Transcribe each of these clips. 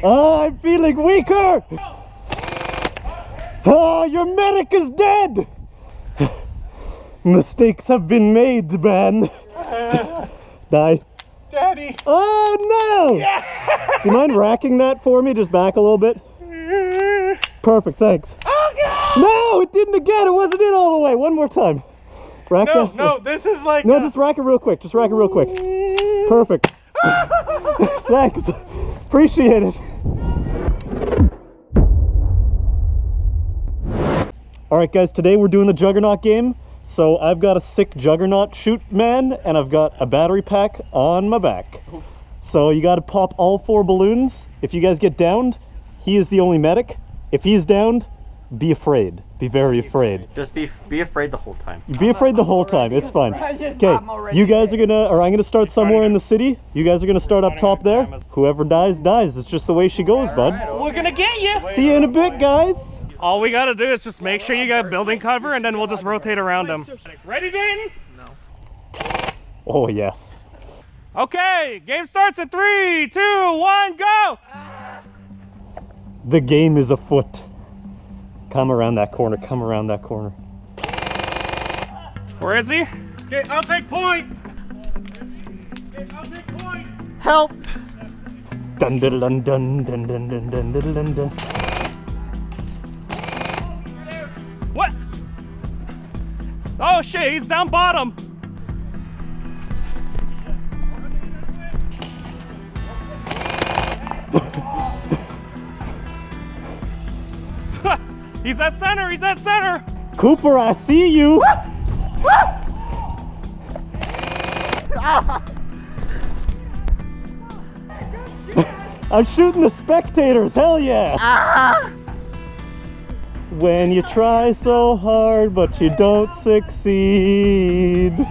Oh, I'm feeling weaker! Oh, your medic is dead! Mistakes have been made, man. Die. Daddy! Oh no! Yeah. Do you mind racking that for me? Just back a little bit. Perfect, thanks. Oh God! No, it didn't again. It wasn't in all the way. One more time. Rack that. No, this is like. No, just rack it real quick. Just rack it real quick. Perfect. Thanks. Appreciate it. All right, guys. Today we're doing the Juggernaut game. So I've got a sick Juggernaut shoot man, and I've got a battery pack on my back. So you got to pop all 4 balloons. If you guys get downed, he is the only medic. If he's downed, be afraid. Be very afraid. Just be afraid the whole time. Be afraid the whole time. It's fine. Okay, you guys are gonna, or I'm gonna start somewhere in the city. You guys are gonna start up top there. Whoever dies, dies. It's just the way she goes, bud. We're gonna get you. See you in a bit, guys. All we gotta do is just make sure you got building cover, and then we'll just rotate around them. Ready, Dayton? No. Oh, yes. Okay, game starts in 3, 2, 1, go! The game is afoot. Come around that corner, come around that corner. Where is he? Okay, I'll take point. Okay, I'll take point. Help! Dun dun dun dun dun dun dun dun dun dun dun. What? Oh shit, he's down bottom. He's at center, he's at center. Cooper, I see you. I'm shooting the spectators, hell yeah. When you try so hard, but you don't succeed.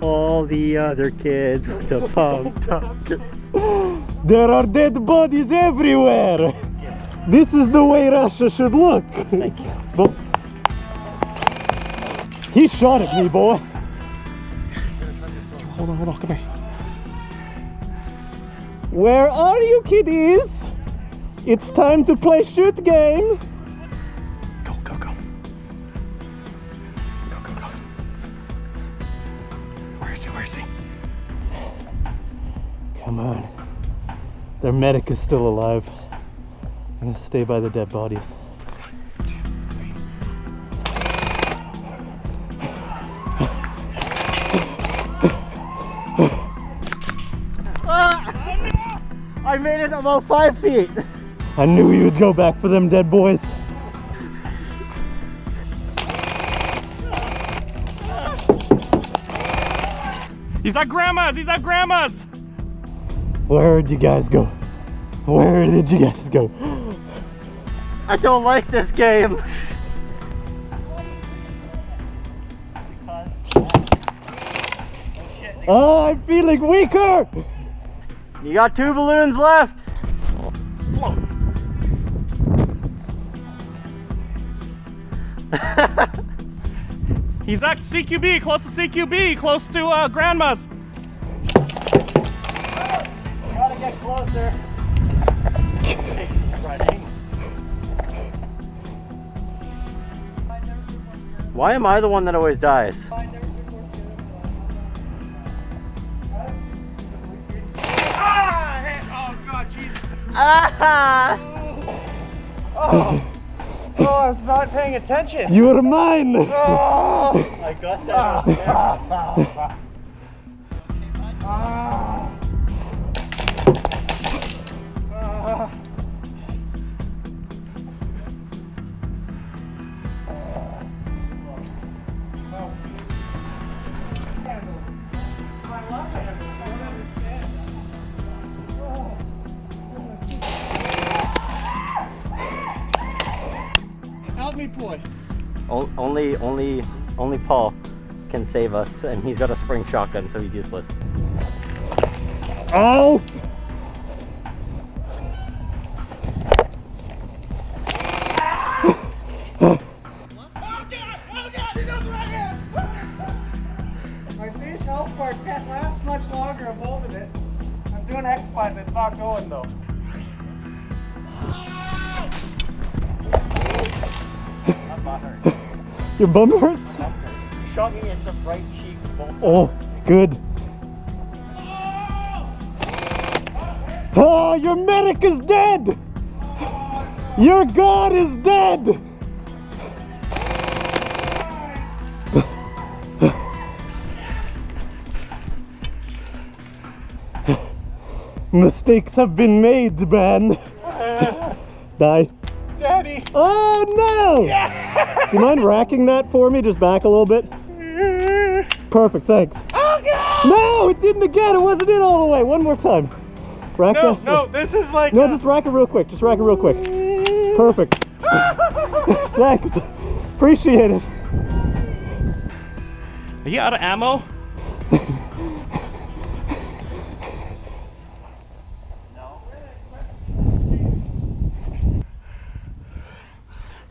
All the other kids with the pump tuckets. There are dead bodies everywhere. This is the way Russia should look. Thank you. But he shot at me, boy. Hold on, come here. Where are you, kiddies? It's time to play shoot game. Go. Go. Where is he? Come on. Their medic is still alive. I'm gonna stay by the dead bodies. I made it about 5 feet. I knew you would go back for them dead boys. He's at grandma's. Where did you guys go? Where did you guys go? I don't like this game. Oh, I'm feeling weaker. You got 2 balloons left. Float. He's at CQB, close to CQB, close to grandma's. Gotta get closer. Why am I the one that always dies? Oh God, Jesus. Ah! Oh, I was not paying attention. You are mine. Oh. I got that. Help me, boy. Only Paul can save us, and he's got a spring shotgun, so he's useless. Oh! My fish health bar can't last much longer. I'm holding it. I'm doing X-Button. It's not going though. Your bum hurts? Shot me in the right cheek. Oh, good. Oh, your medic is dead! Your god is dead! Mistakes have been made, man. Die. Daddy! Oh no! Do you mind racking that for me? Just back a little bit. Perfect, thanks. Oh God! No, it didn't again. It wasn't in all the way. One more time. Rack that. No, this is like. No, just rack it real quick. Just rack it real quick. Perfect. Thanks. Appreciate it. Are you out of ammo?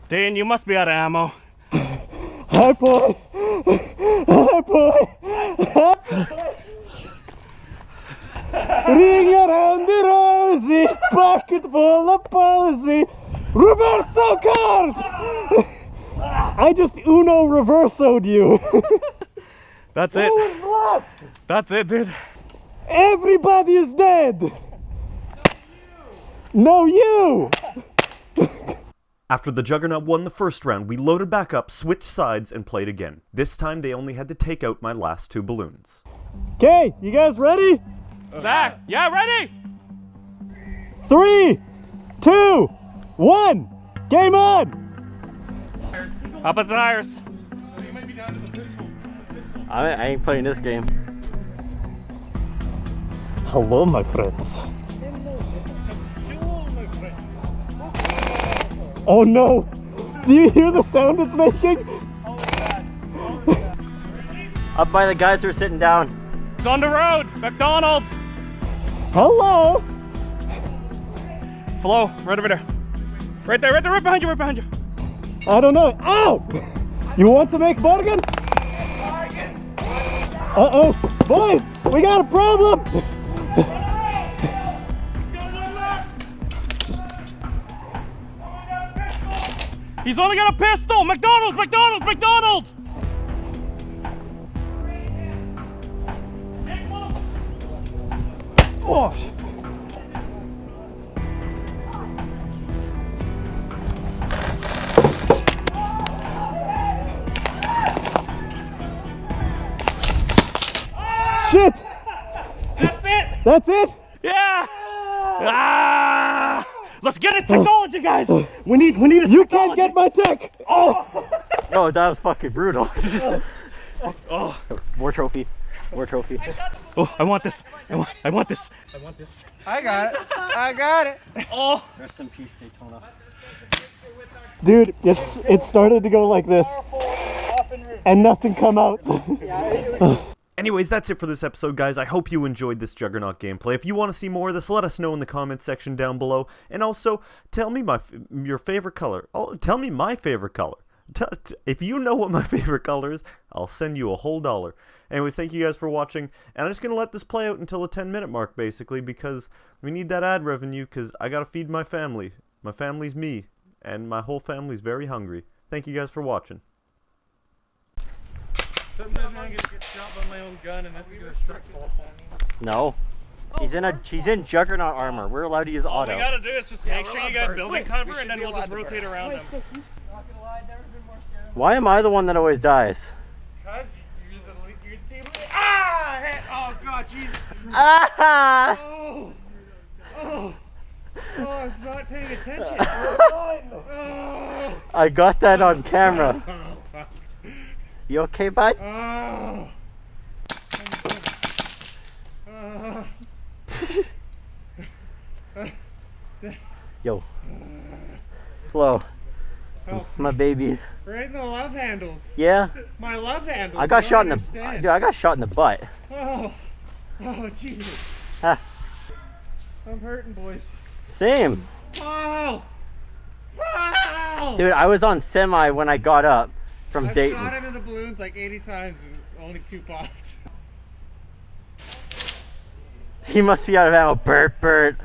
Dane, you must be out of ammo. Hi, boy. Hi, boy. Ring around the rosy, pocket full of posy. Reverso card! I just Uno reversoed you. That's it. That's it, dude. Everybody is dead. No, you. After the Juggernaut won the first round, we loaded back up, switched sides, and played again. This time, they only had to take out my last 2 balloons. Okay, you guys ready? Zach, yeah, ready? 3, 2, 1, game on! How about the tires? I ain't playing this game. Hello, my friends. Oh no! Do you hear the sound it's making? Up by the guys who are sitting down. It's on the road. McDonald's. Hello! Flo, right over there. Right there, right behind you, right behind you. I don't know. Ow! You want to make bargain? Uh-oh. Boys, we got a problem! He's only got a pistol. McDonald's, McDonald's, McDonald's. Oh. Shit! That's it. That's it? Yeah. Ah! Let's get it technology, guys. We need a You can't get my tech! Oh. Oh, that was fucking brutal. Oh, more trophy. More trophy. Oh, I want this. I want this. I got it. I got it. Oh. Rest in peace, Daytona. Dude, it started to go like this. And nothing come out. Anyways, that's it for this episode, guys. I hope you enjoyed this Juggernaut gameplay. If you want to see more of this, let us know in the comments section down below. And also, tell me your favorite color. Tell me my favorite color. If you know what my favorite color is, I'll send you a whole $1. Anyways, thank you guys for watching. And I'm just going to let this play out until the 10-minute mark, basically, because we need that ad revenue, because I got to feed my family. My family's me, and my whole family's very hungry. Thank you guys for watching. Sometimes I'm gonna get shot by my own gun and this is gonna strike full. No. He's in Juggernaut armor. We're allowed to use All auto. we gotta do is just make sure you got building cover, and then we'll just rotate around him. Why am I the one that always dies? Cause you're the team. Ah! Oh God, Jesus! Ah! Oh! Oh! Oh! I was not paying attention. Oh! I got that on camera. You okay, bud? Oh! Yo. Flo. Help. My baby. Right in the love handles. Yeah? My love handles. I got You shot in don't the understand. dude, I got shot in the butt. Oh. Oh Jesus. Ah. I'm hurting, boys. Same. Oh! Oh! Dude, I was on semi when I got up from I've Dayton. shot into the balloons like 80 times and only 2 popped. He must be out of ammo. Bert.